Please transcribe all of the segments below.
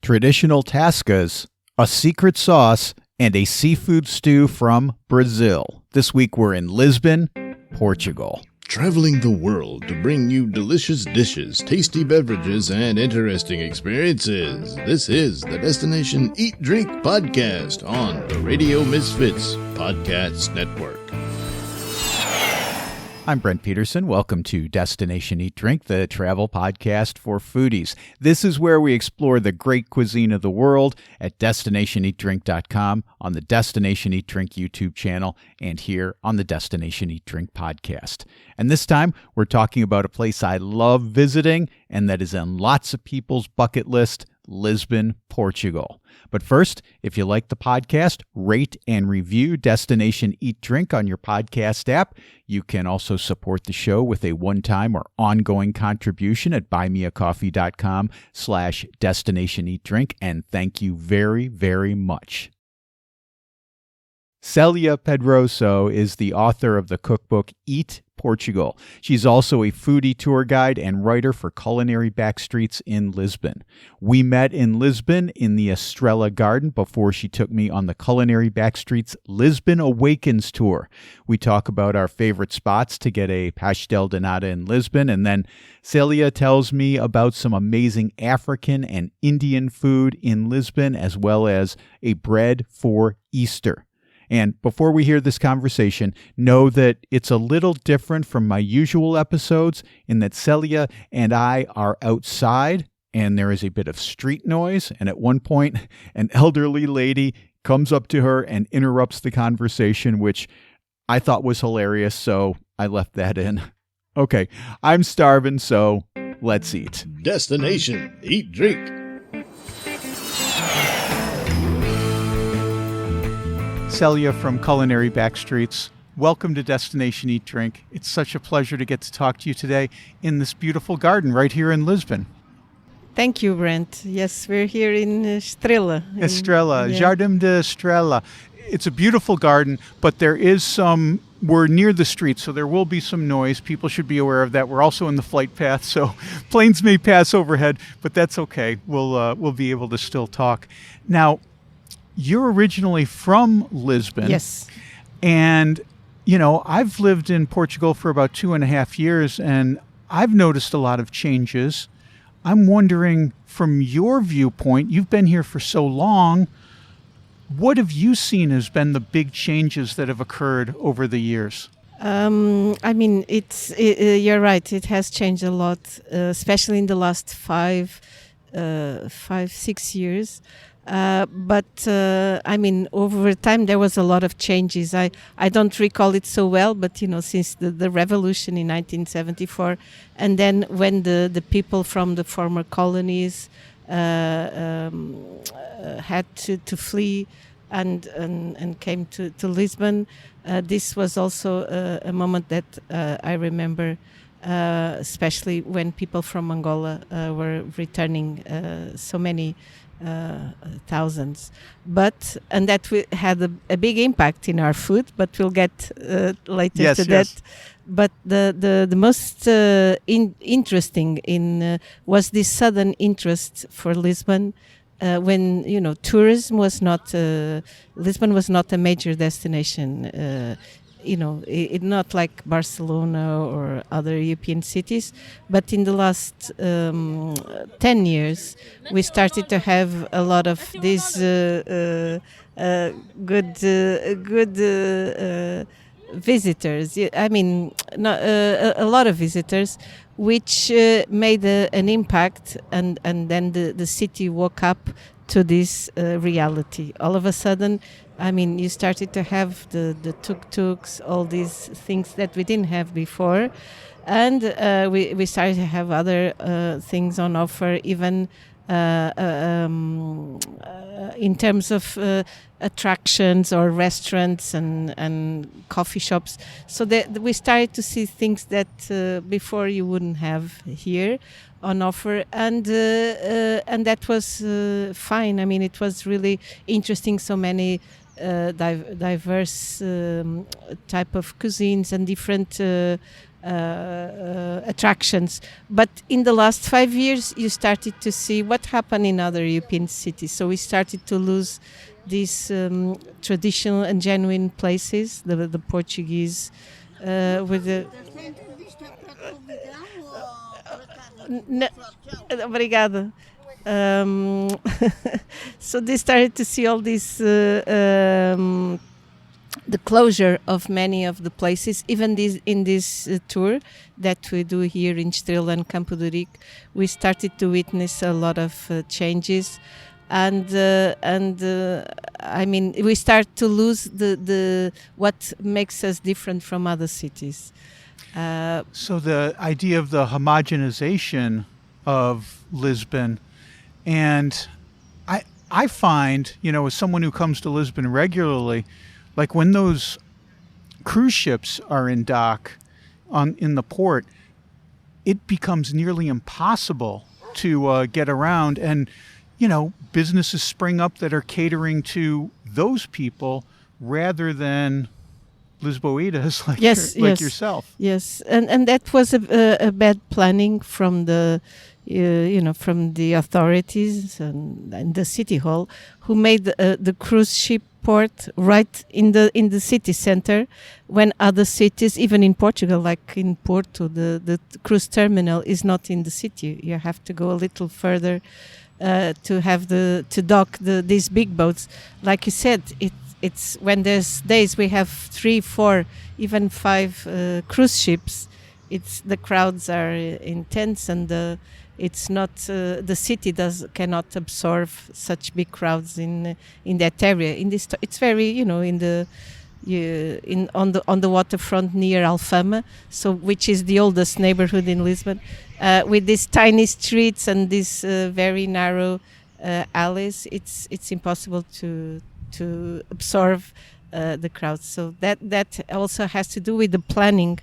traditional tascas, a secret sauce, and a seafood stew from Brazil. This week we're in Lisbon, Portugal. Traveling the world to bring you delicious dishes, tasty beverages, and interesting experiences. This is the Destination Eat Drink Podcast on the Radio Misfits Podcast Network. I'm Brent Peterson. Welcome to Destination Eat Drink, the travel podcast for foodies. This is where we explore the great cuisine of the world at destinationeatdrink.com, on the Destination Eat Drink YouTube channel, and here on the Destination Eat Drink podcast. And this time, we're talking about a place I love visiting and that is on lots of people's bucket list, Lisbon, Portugal. But first, if you like the podcast, rate and review Destination Eat Drink on your podcast app. You can also support the show with a one-time or ongoing contribution at buymeacoffee.com/Destination Eat Drink. And thank you very, very much. Celia Pedrosa is the author of the cookbook Eat Portugal. She's also a foodie tour guide and writer for Culinary Backstreets in Lisbon. We met in Lisbon in the Estrela garden before she took me on the Culinary Backstreets Lisbon Awakens tour. We talk about our favorite spots to get a Pastel de Nata in Lisbon, and then Celia tells me about some amazing African and Indian food in Lisbon, as well as a bread for Easter. And before we hear this conversation, know that it's a little different from my usual episodes in that Celia and I are outside and there is a bit of street noise. And at one point, an elderly lady comes up to her and interrupts the conversation, which I thought was hilarious, so I left that in. Okay, I'm starving, so let's eat. Destination Eat Drink. Celia from Culinary Backstreets, welcome to Destination Eat Drink. It's such a pleasure to get to talk to you today in this beautiful garden right here in Lisbon. Thank you, Brent. Yes, we're here in Estrela. Estrela, yeah. Jardim de Estrela. It's a beautiful garden, but we're near the street, so there will be some noise. People should be aware of that. We're also in the flight path, so planes may pass overhead, but that's okay. We'll be able to still talk. Now, you're originally from Lisbon. Yes. And, I've lived in Portugal for about 2.5 years, and I've noticed a lot of changes. I'm wondering, from your viewpoint, you've been here for so long, what have you seen has been the big changes that have occurred over the years? You're right. It has changed a lot, especially in the last 5-6 years. Over time there was a lot of changes. I don't recall it so well, but since the revolution in 1974, and then when the people from the former colonies had to flee and came to Lisbon, this was also a moment that I remember, especially when people from Angola were returning, so many thousands, and that had a big impact in our food, but we'll get later to that. But the most interesting was this sudden interest for Lisbon when tourism was not Lisbon was not a major destination. It not like Barcelona or other European cities, but in the last 10 years, we started to have a lot of these good visitors. A lot of visitors, which made an impact, and then the city woke up to this reality. All of a sudden, you started to have the tuk-tuks, all these things that we didn't have before. And we started to have other things on offer, even in terms of attractions or restaurants and coffee shops. So that we started to see things that before you wouldn't have here on offer, and that was fine. It was really interesting. So many diverse type of cuisines and different attractions. But in the last 5 years, you started to see what happened in other European cities. So we started to lose these traditional and genuine places, the Portuguese with the. No, obrigada. So they started to see all this the closure of many of the places. Even in this tour that we do here in Estrela and Campo de Rico, we started to witness a lot of changes, and I mean, we start to lose the what makes us different from other cities. So the idea of the homogenization of Lisbon, and I find, as someone who comes to Lisbon regularly, like when those cruise ships are in dock in the port, it becomes nearly impossible to get around, and businesses spring up that are catering to those people rather than Lisboetas like yourself. Yes, and that was a bad planning from the from the authorities and the city hall, who made the cruise ship port right in the city center, when other cities, even in Portugal, like in Porto, the cruise terminal is not in the city. You have to go a little further to dock these big boats. Like you said, it's when there's days we have 3, 4, even 5 cruise ships. The crowds are intense, and it's not the city cannot absorb such big crowds in that area. It's very on the waterfront near Alfama, so which is the oldest neighborhood in Lisbon, with these tiny streets and these very narrow alleys. It's impossible to absorb the crowds. So that also has to do with the planning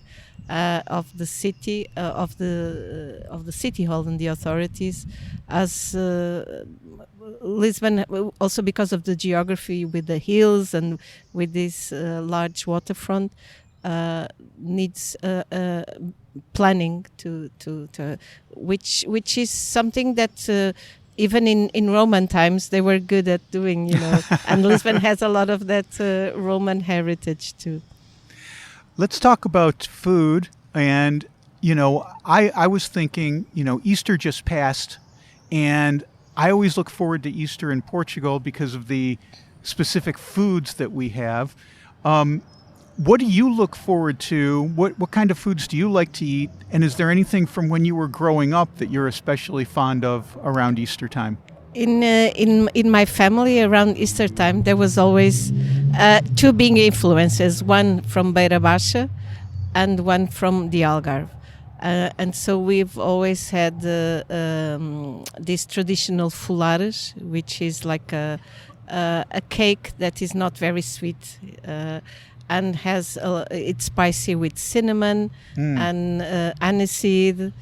of the city, of the city hall and the authorities, as Lisbon, also because of the geography with the hills and with this large waterfront, needs planning to which is something that even in Roman times they were good at doing, and Lisbon has a lot of that Roman heritage too. Let's talk about food. And, I was thinking, Easter just passed, and I always look forward to Easter in Portugal because of the specific foods that we have. What do you look forward to? What kind of foods do you like to eat? And is there anything from when you were growing up that you're especially fond of around Easter time? In my family around Easter time, there was always 2 big influences, one from Beira Baixa and one from the Algarve. And so we've always had these traditional folares, which is like a cake that is not very sweet, and it's spicy with cinnamon and aniseed,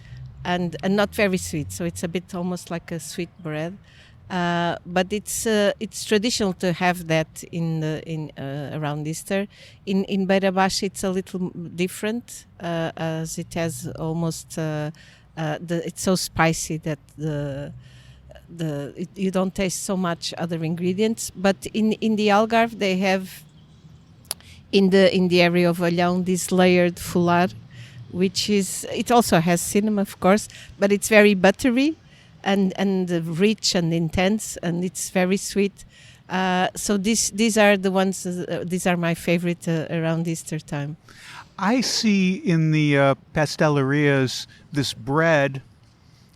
and not very sweet. So it's a bit almost like a sweet bread. But it's traditional to have that around Easter. In Beira Baixa, it's a little different, as it has almost it's so spicy that you don't taste so much other ingredients. But in the Algarve, they have in the area of Olhão this layered folar, which it also has cinnamon, of course, but it's very buttery and rich and intense, and it's very sweet. So these are the ones. These are my favorite around Easter time. I see in the pastelerias this bread.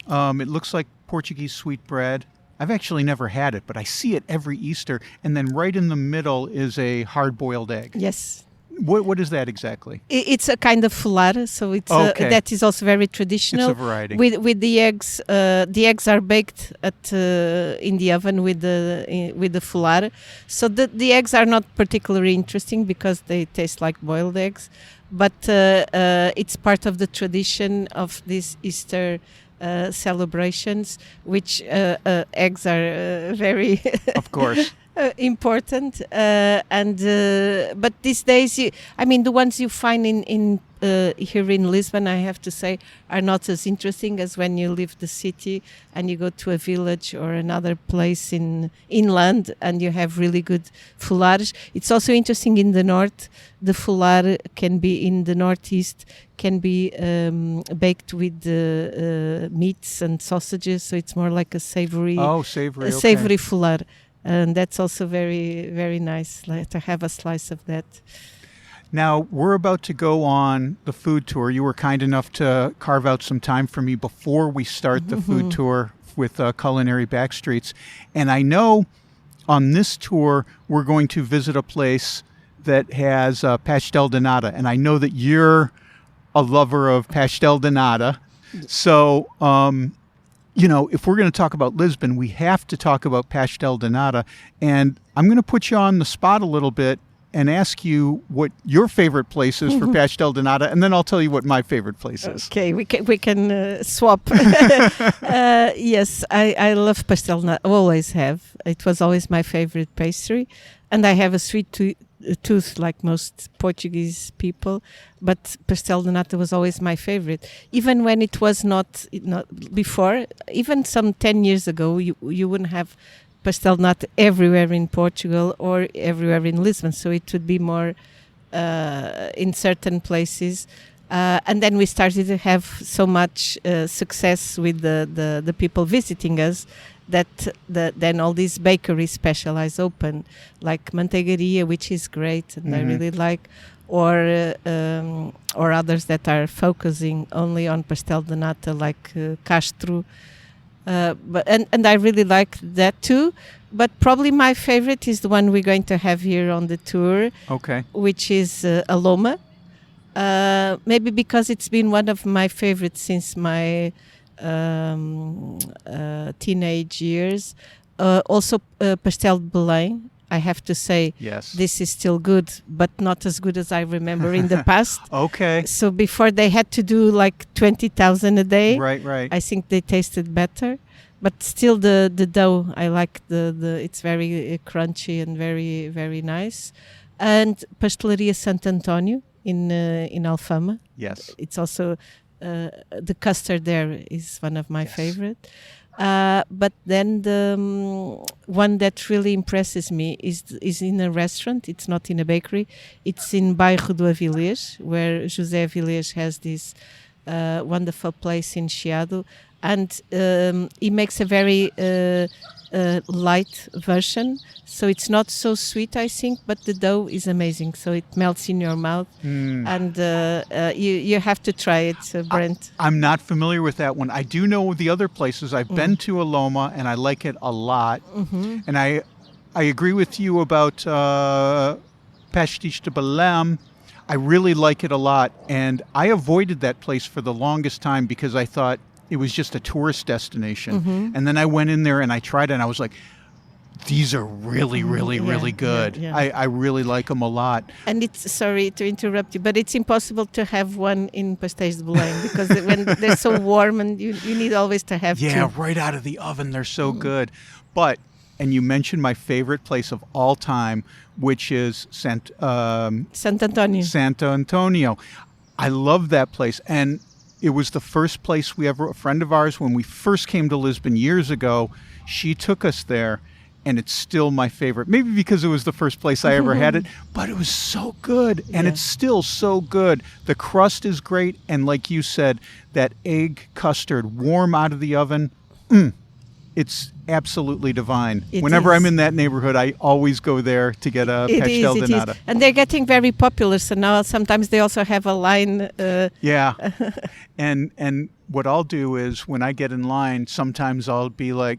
It looks like Portuguese sweet bread. I've actually never had it, but I see it every Easter. And then right in the middle is a hard-boiled egg. Yes. What is that exactly? It's a kind of folar, so it's that is also very traditional. It's a variety. With the eggs, the eggs are baked in the oven with the folar. So the eggs are not particularly interesting because they taste like boiled eggs, but it's part of the tradition of these Easter celebrations, which eggs are very of course important. But these days, the ones you find in here in Lisbon, I have to say, are not as interesting as when you leave the city and you go to a village or another place in inland and you have really good foulage. It's also interesting in the north. The foulard can be in the northeast, can be baked with meats and sausages, so it's more like a savory. Oh, savory. Okay. Savory foulard, and that's also very, very nice to have a slice of that. Now, we're about to go on the food tour. You were kind enough to carve out some time for me before we start the food tour with Culinary Backstreets. And I know on this tour, we're going to visit a place that has Pastel de Nata. And I know that you're a lover of Pastel de Nata. So, if we're going to talk about Lisbon, we have to talk about Pastel de Nata. And I'm going to put you on the spot a little bit and ask you what your favorite place is for Pastel de Nata, and then I'll tell you what my favorite place is. Okay, we can swap. Yes, I love Pastel de Nata. I always have. It was always my favorite pastry, and I have a sweet tooth like most Portuguese people, but Pastel de Nata was always my favorite. Even when it was not before, even some 10 years ago, you wouldn't have Pastel de Nata everywhere in Portugal or everywhere in Lisbon, so it would be more in certain places. And then we started to have so much success with the people visiting us that then all these bakeries specialized open, like Manteigaria, which is great and I really like, or others that are focusing only on Pastel de Nata, like Castro. But I really like that too, but probably my favorite is the one we're going to have here on the tour. Okay. Which is Aloma. Maybe because it's been one of my favorites since my teenage years. Also, Pastel de Belém. I have to say, yes, this is still good, but not as good as I remember in the past. Okay. So before they had to do like 20,000 a day. Right. I think they tasted better, but still the dough, I like the it's very crunchy and very, very nice. And Pastelaria Sant Antonio in Alfama. Yes. It's also the custard there is one of my favorite. But then the one that really impresses me is in a restaurant. It's not in a bakery. It's in Bairro do Avilés, where José Avilés has this wonderful place in Chiado. And he makes a very light version. So it's not so sweet, I think, but the dough is amazing. So it melts in your mouth. And you have to try it, Brent. I'm not familiar with that one. I do know the other places. I've been to Aloma, and I like it a lot. And I agree with you about Pastéis de Belém. I really like it a lot. And I avoided that place for the longest time because I thought it was just a tourist destination. And then I went in there and I tried it, and I was like, these are really, really, really good. Yeah. I really like them a lot. And it's, sorry to interrupt you, but it's impossible to have one in Pastéis de Belém because when they're so warm and you need always to have two. Yeah, right out of the oven. They're so good. But, and you mentioned my favorite place of all time, which is Sant Antonio. I love that place. And it was the first place a friend of ours, when we first came to Lisbon years ago, she took us there. And it's still my favorite. Maybe because it was the first place I ever had it, but it was so good. And it's still so good. The crust is great. And like you said, that egg custard warm out of the oven, it's absolutely divine. Whenever I'm in that neighborhood, I always go there to get a Pastel de Nata. And they're getting very popular. So now sometimes they also have a line. Yeah. And what I'll do is when I get in line, sometimes I'll be like,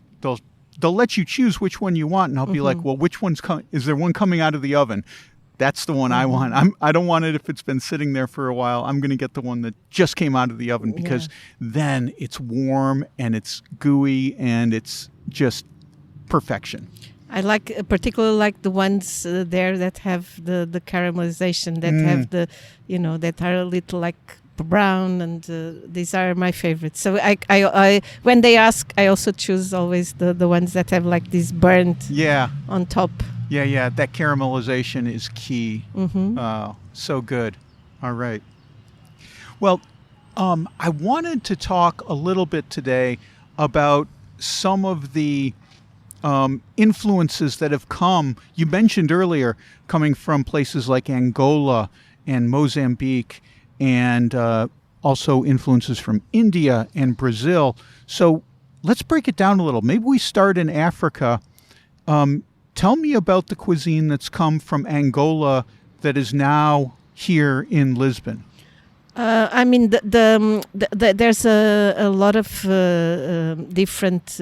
they'll let you choose which one you want, and I'll be like, well, which one's is there one coming out of the oven? That's the one I want. I don't want it if it's been sitting there for a while. I'm going to get the one that just came out of the oven because then it's warm and it's gooey and it's just perfection. I particularly like the ones there that have the caramelization, that have that are a little like brown, and these are my favorites. So I when they ask, I also choose always the ones that have like this burnt on top. Yeah. That caramelization is key. So good. All right. Well, I wanted to talk a little bit today about some of the influences that have come. You mentioned earlier coming from places like Angola and Mozambique, and also influences from India and Brazil. So let's break it down a little. Maybe we start in Africa. Tell me about the cuisine that's come from Angola that is now here in Lisbon. I mean, there's a lot of different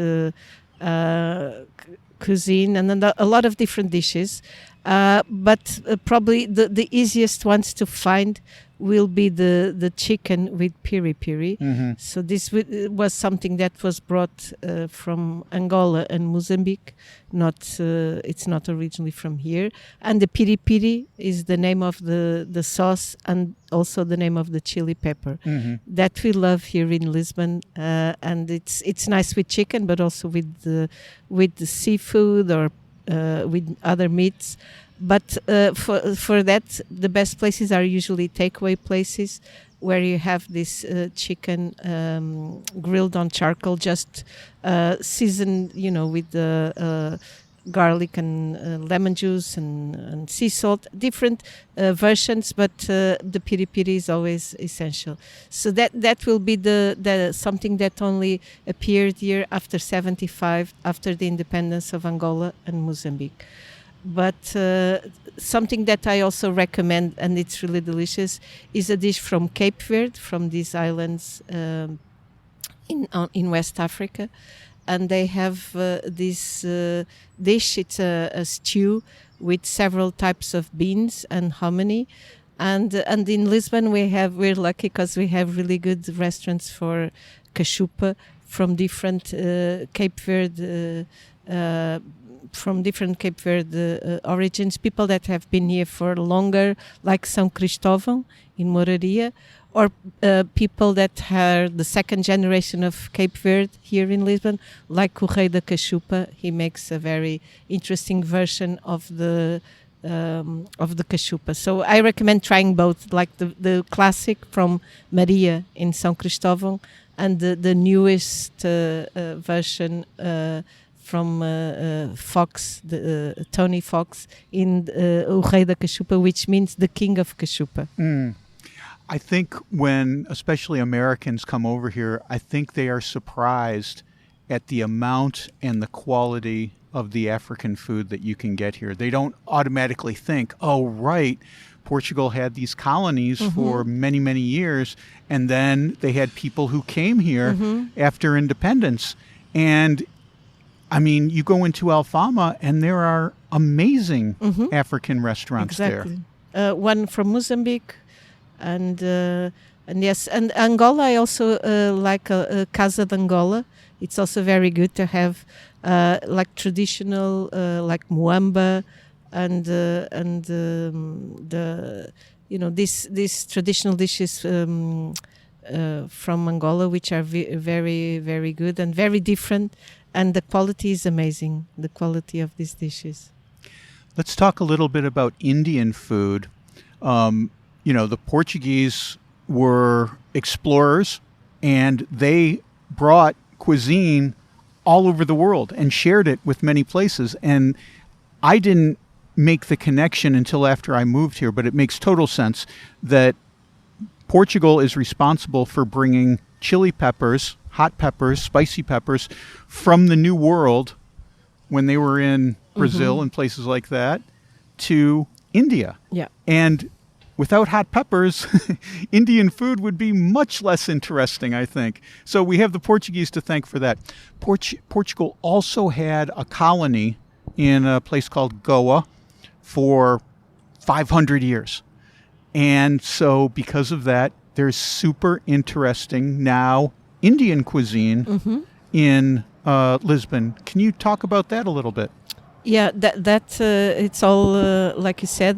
cuisine and a lot of different dishes, but probably the easiest ones to find will be the chicken with piri piri. So this was something that was brought from Angola and Mozambique. It's not originally from here. And the piri piri is the name of the sauce and also the name of the chili pepper that we love here in Lisbon. And it's nice with chicken, but also with the seafood or with other meats. But for that, the best places are usually takeaway places where you have this chicken grilled on charcoal, just seasoned, with the garlic and lemon juice and sea salt. Different versions, but the piri piri is always essential. So that will be the something that only appeared here after 1975, after the independence of Angola and Mozambique. But something that I also recommend, and it's really delicious, is a dish from Cape Verde, from these islands in West Africa. And they have this dish. It's a stew with several types of beans and hominy. And in Lisbon we're lucky because we have really good restaurants for cachupa from different Cape Verde origins, people that have been here for longer, like São Cristóvão in Moraria, or people that are the second generation of Cape Verde here in Lisbon, like o Rei da Cachupa. He makes a very interesting version of the cachupa. So I recommend trying both, like the classic from Maria in São Cristóvão and the newest version from Fox, Tony Fox, in O Rei da Cachupa, which means the king of cachupa. I think when especially Americans come over here, I think they are surprised at the amount and the quality of the African food that you can get here. They don't automatically think, oh, right, Portugal had these colonies for many, many years, and then they had people who came here after independence. And I mean, you go into Alfama and there are amazing African restaurants there. One from Mozambique, and yes, and Angola. I also like Casa de Angola. It's also very good to have like traditional, like muamba, and these traditional dishes from Angola, which are very, very good and very different. And the quality is amazing, the quality of these dishes. Let's talk a little bit about Indian food. The Portuguese were explorers, and they brought cuisine all over the world and shared it with many places. And I didn't make the connection until after I moved here, but it makes total sense that Portugal is responsible for bringing chili peppers, hot peppers, spicy peppers from the New World when they were in Brazil and places like that to India. Yeah. And without hot peppers, Indian food would be much less interesting, I think. So we have the Portuguese to thank for that. Portugal also had a colony in a place called Goa for 500 years. And so because of that, there's super interesting now Indian cuisine in Lisbon. Can you talk about that a little bit? Yeah, that it's all like you said.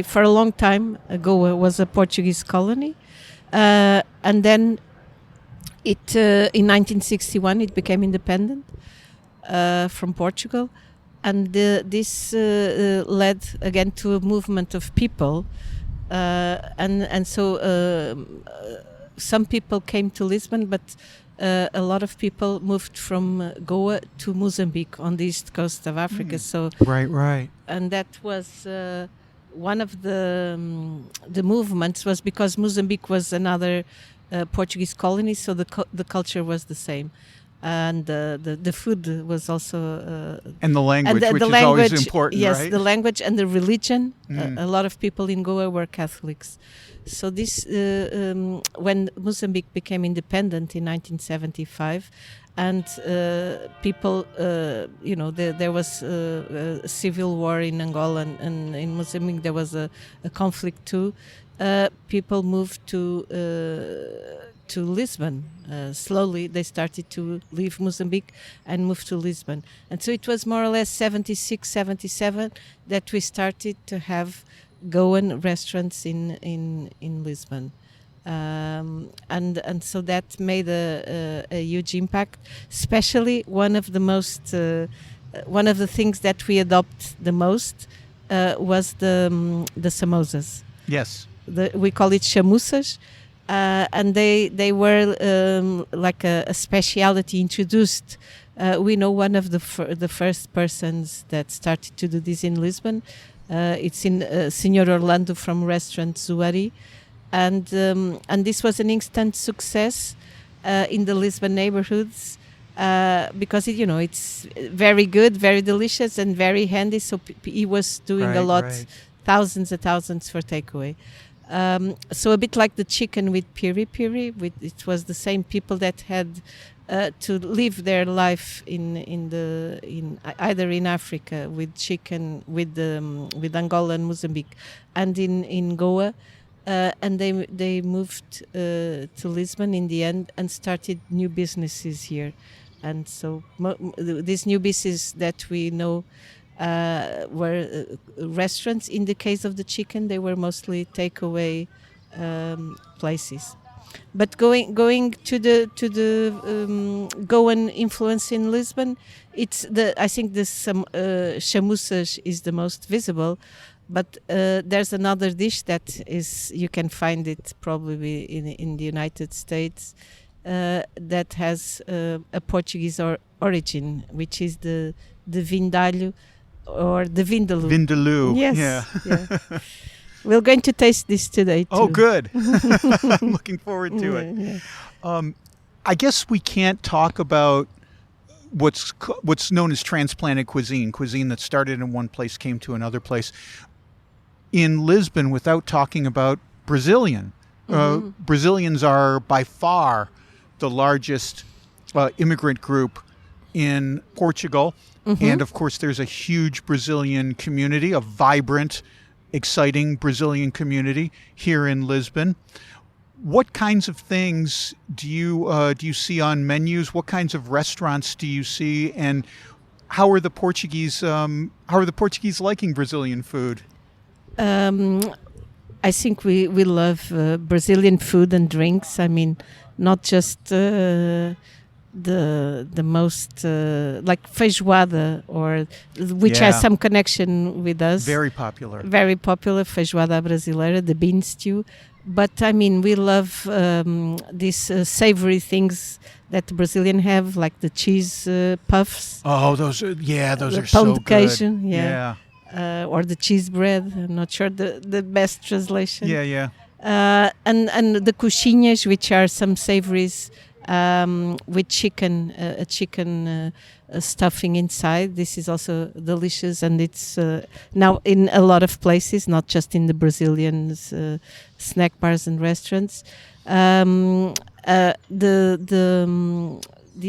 For a long time, Goa was a Portuguese colony, And then it in 1961 it became independent from Portugal, and this led again to a movement of people, and so some people came to Lisbon, but a lot of people moved from Goa to Mozambique on the east coast of Africa. So right. and that was one of the movements, was because Mozambique was another Portuguese colony, so the culture was the same, and the food was also and the language, and which the is language, always important, yes, right? the language and the religion. A lot of people in Goa were Catholics, so this when Mozambique became independent in 1975. And people, there was a civil war in Angola, and in Mozambique there was a conflict too. People moved to Lisbon. Slowly they started to leave Mozambique and move to Lisbon. And so it was more or less 76, 77 that we started to have Goan restaurants in Lisbon. And so that made a huge impact. Especially one of the things that we adopt the most was the samosas. Yes, We call it chamuças, and they were like a speciality introduced. We know one of the first persons that started to do this in Lisbon. It's in Senhor Orlando from restaurant Zuari. And this was an instant success in the Lisbon neighborhoods because it's very good, very delicious, and very handy. So he was doing a lot, thousands and thousands for takeaway. So a bit like the chicken with piri piri, it was the same people that had to live their life in either in Africa with chicken with Angola and Mozambique, and in Goa. And they moved to Lisbon in the end and started new businesses here. And so these new businesses that we know were restaurants. In the case of the chicken, they were mostly takeaway places. But going to the Goan influence in Lisbon, I think the chamuças is the most visible. But there's another dish that you can find it probably in the United States that has a Portuguese origin, which is the vindalho or the vindaloo. Vindaloo. Yes. Yeah. We're going to taste this today too. Oh, good. I'm looking forward to it. Yeah. I guess we can't talk about what's known as transplanted cuisine that started in one place, came to another place in Lisbon, without talking about Brazilian. Brazilians are by far the largest immigrant group in Portugal. And of course, there's a huge Brazilian community, a vibrant, exciting Brazilian community here in Lisbon. What kinds of things do you see on menus? What kinds of restaurants do you see? And how are the Portuguese liking Brazilian food? I think we love Brazilian food and drinks. I mean, not just the most like feijoada, or which has some connection with us. Very popular feijoada brasileira, the bean stew. But I mean, we love these savory things that the Brazilian have, like the cheese puffs. Oh, those are so good. Queijo, yeah. Or the cheese bread. I'm not sure the best translation. Yeah. And the coxinhas, which are some savories with chicken, a chicken stuffing inside. This is also delicious, and it's now in a lot of places, not just in the Brazilian snack bars and restaurants. The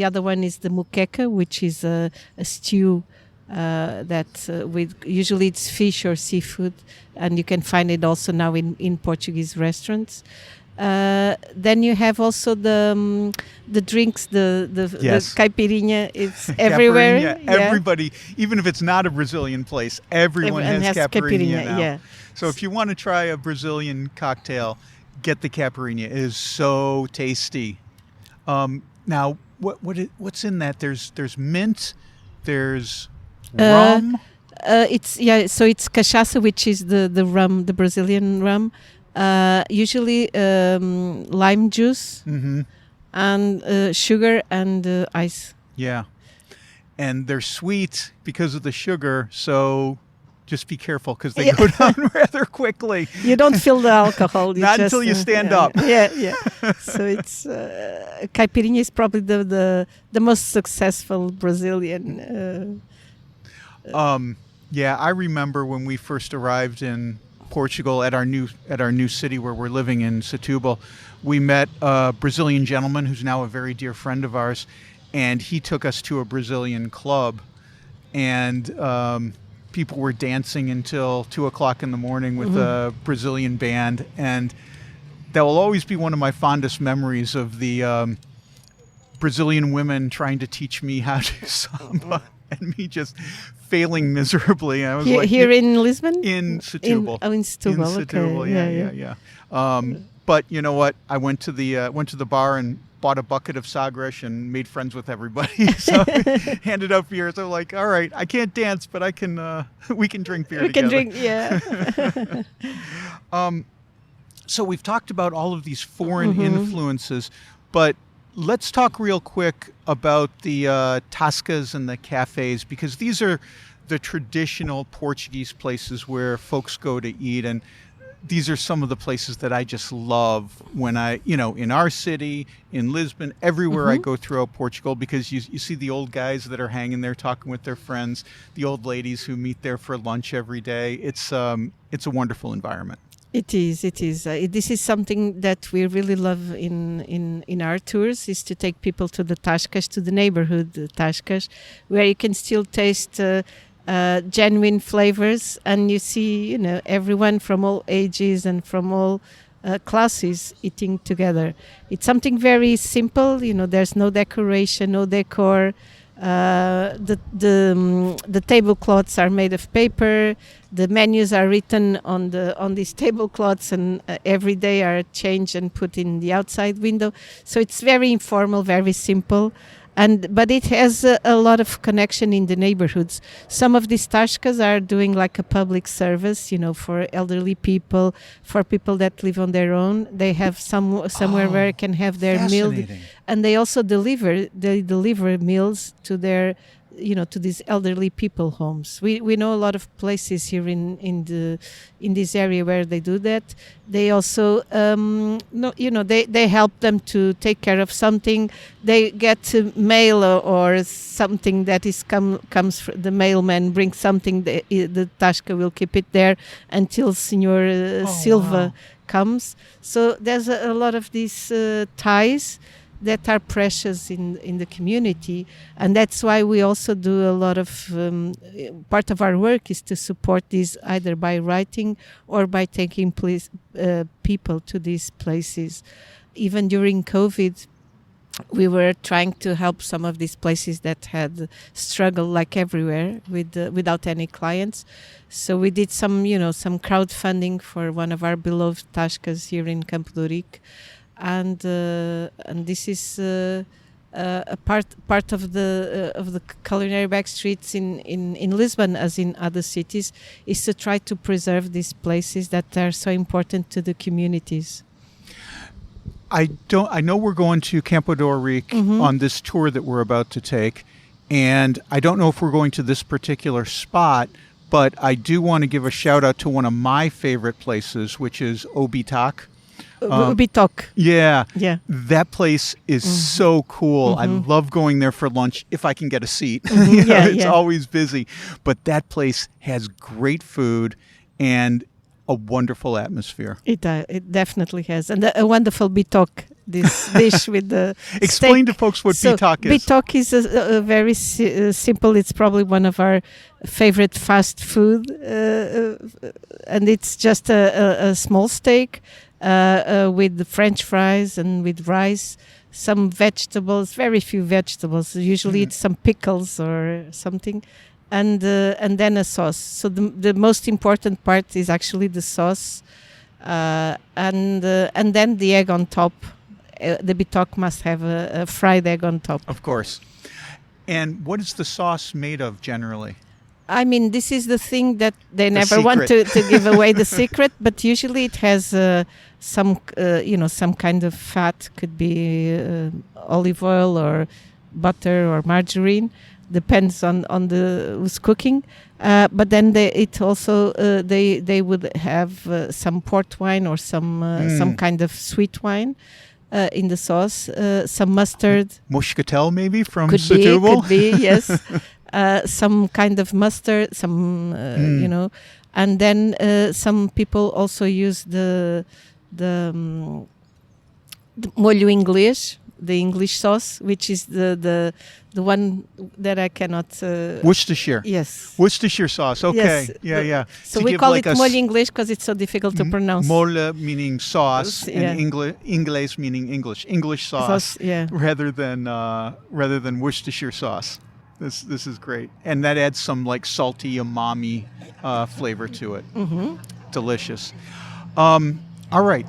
other one is the muqueca, which is a stew that with usually it's fish or seafood, and you can find it also now in Portuguese restaurants. Then you have also the drinks, the caipirinha. It's everywhere. Caipirinha. Yeah. Everybody, even if it's not a Brazilian place, everyone has caipirinha now. Yeah. So if you want to try a Brazilian cocktail, Get the caipirinha. It is so tasty. Now, what's in that? There's mint. There's rum. So it's cachaça, which is the rum, the Brazilian rum. Usually lime juice and sugar and ice. Yeah, and they're sweet because of the sugar. So just be careful because they go down rather quickly. You don't feel the alcohol. Not until you stand up. Yeah. So it's caipirinha is probably the most successful Brazilian. Yeah, I remember when we first arrived in Portugal at our new city where we're living in Setúbal. We met a Brazilian gentleman who's now a very dear friend of ours, and he took us to a Brazilian club, and people were dancing until 2:00 in the morning with a Brazilian band, and that will always be one of my fondest memories of the Brazilian women trying to teach me how to samba, and me just failing miserably. I was here in Lisbon? In Setúbal. In Setúbal. In Setúbal, yeah. But you know what? I went to the bar and bought a bucket of sagres and made friends with everybody. So handed out beers. I'm like, all right, I can't dance, but I can. We can drink beer together. We can drink, yeah. So we've talked about all of these foreign influences, but let's talk real quick about the tascas and the cafes, because these are the traditional Portuguese places where folks go to eat, and these are some of the places that I just love when in our city, in Lisbon, everywhere I go throughout Portugal, because you see the old guys that are hanging there talking with their friends, the old ladies who meet there for lunch every day. It's a wonderful environment. It is. This is something that we really love in our tours, is to take people to the tascas, to the neighborhood tascas, where you can still taste genuine flavors, and you see, everyone from all ages and from all classes eating together. It's something very simple. There's no decoration, no decor. The tablecloths are made of paper. The menus are written on these tablecloths, and every day are changed and put in the outside window. So it's very informal, very simple. But it has a lot of connection in the neighborhoods. Some of these tascas are doing like a public service, for elderly people, for people that live on their own. They have somewhere where they can have their meal, and they also deliver meals to their, to these elderly people homes. We know a lot of places here in this area where they do that. They also they help them to take care of something. They get mail or something that is comes the mailman brings something. The tasca will keep it there until Senor Silva comes. So there's a lot of these ties that are precious in the community, and that's why we also do a lot of part of our work is to support these, either by writing or by taking people to these places. Even during COVID, we were trying to help some of these places that had struggled, like everywhere, without any clients. So we did some crowdfunding for one of our beloved tascas here in Campo do Rico. And this is a part of the culinary back streets in Lisbon, as in other cities, is to try to preserve these places that are so important to the communities. I know we're going to Campo do Rico on this tour that we're about to take, and I don't know if we're going to this particular spot, but I do want to give a shout out to one of my favorite places, which is Obitoc. Obitoc. Yeah. That place is so cool. I love going there for lunch if I can get a seat. It's always busy. But that place has great food and a wonderful atmosphere. It definitely has. And a wonderful bitoc, this dish with the Explain steak. To folks what bitoc is. Bitoc is a very simple, it's probably one of our favorite fast food. And it's just a small steak with French fries and with rice, some vegetables, very few vegetables. Usually it's some pickles or something. And then a sauce. So the most important part is actually the sauce. and then the egg on top. The bitoque must have a fried egg on top. Of course. And what is the sauce made of generally? I mean, this is the thing that they never secret. want to give away the secret, but usually it has some kind of fat. Could be olive oil or butter or margarine, depends on the who's cooking. But then they would have some port wine or some kind of sweet wine in the sauce. Some mustard. Muscatel maybe from Could Setúbal? be, yes. Some kind of mustard, and then some people also use the molho inglês, the English sauce, which is the one that I cannot. Worcestershire. Yes. Worcestershire sauce. Okay. Yes. Yeah. So To we give call like it molho inglês because it's so difficult to pronounce. Mole meaning sauce, Yeah. and Inglés meaning English sauce, Yeah. rather than Worcestershire sauce. This is great, and that adds some like salty umami flavor to it. Mm-hmm. Delicious. All right,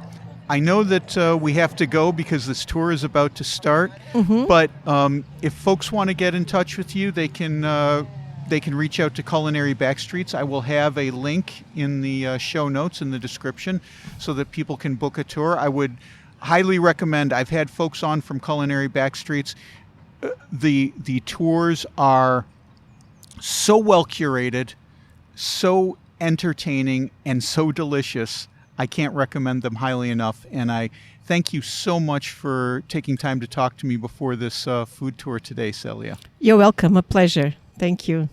I know that we have to go because this tour is about to start. Mm-hmm. But if folks want to get in touch with you, they can reach out to Culinary Backstreets. I will have a link in the show notes in the description so that people can book a tour. I would highly recommend. I've had folks on from Culinary Backstreets. The tours are so well curated, so entertaining, and so delicious. I can't recommend them highly enough. And I thank you so much for taking time to talk to me before this food tour today, Celia. You're welcome. A pleasure. Thank you.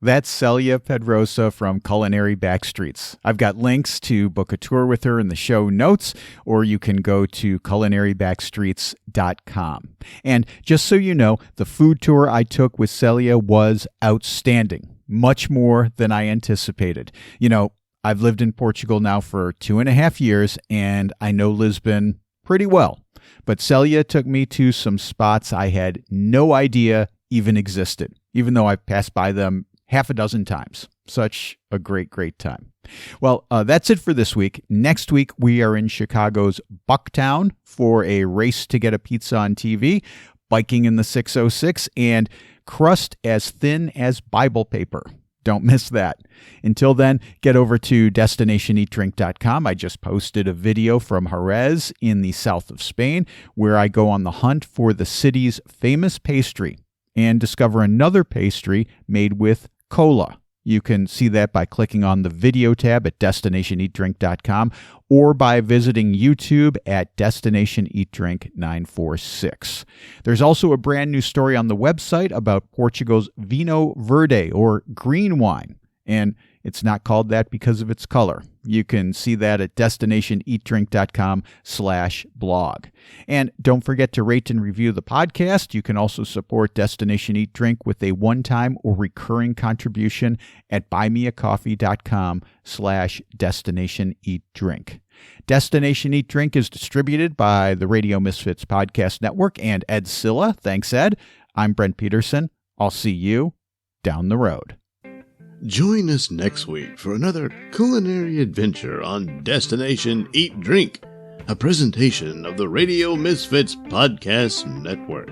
That's Celia Pedrosa from Culinary Backstreets. I've got links to book a tour with her in the show notes, or you can go to culinarybackstreets.com. And just so you know, the food tour I took with Celia was outstanding, much more than I anticipated. You know, I've lived in Portugal now for 2.5 years, and I know Lisbon pretty well. But Celia took me to some spots I had no idea even existed, even though I've passed by them half a dozen times. Such a great time. Well, that's it for this week. Next week, we are in Chicago's Bucktown for a race to get a pizza on TV, biking in the 606, and crust as thin as Bible paper. Don't miss that. Until then, get over to destinationeatdrink.com. I just posted a video from Jerez in the south of Spain, where I go on the hunt for the city's famous pastry and discover another pastry made with cola. You can see that by clicking on the video tab at destinationeatdrink.com or by visiting YouTube at Destination Eat Drink 946. There's also a brand new story on the website about Portugal's Vinho Verde, or green wine. And it's not called that because of its color. You can see that at destinationeatdrink.com/blog. And don't forget to rate and review the podcast. You can also support Destination Eat Drink with a one-time or recurring contribution at buymeacoffee.com/Destination Eat Drink. Destination Eat Drink is distributed by the Radio Misfits Podcast Network and Ed Silla. Thanks, Ed. I'm Brent Peterson. I'll see you down the road. Join us next week for another culinary adventure on Destination Eat Drink, a presentation of the Radio Misfits Podcast Network.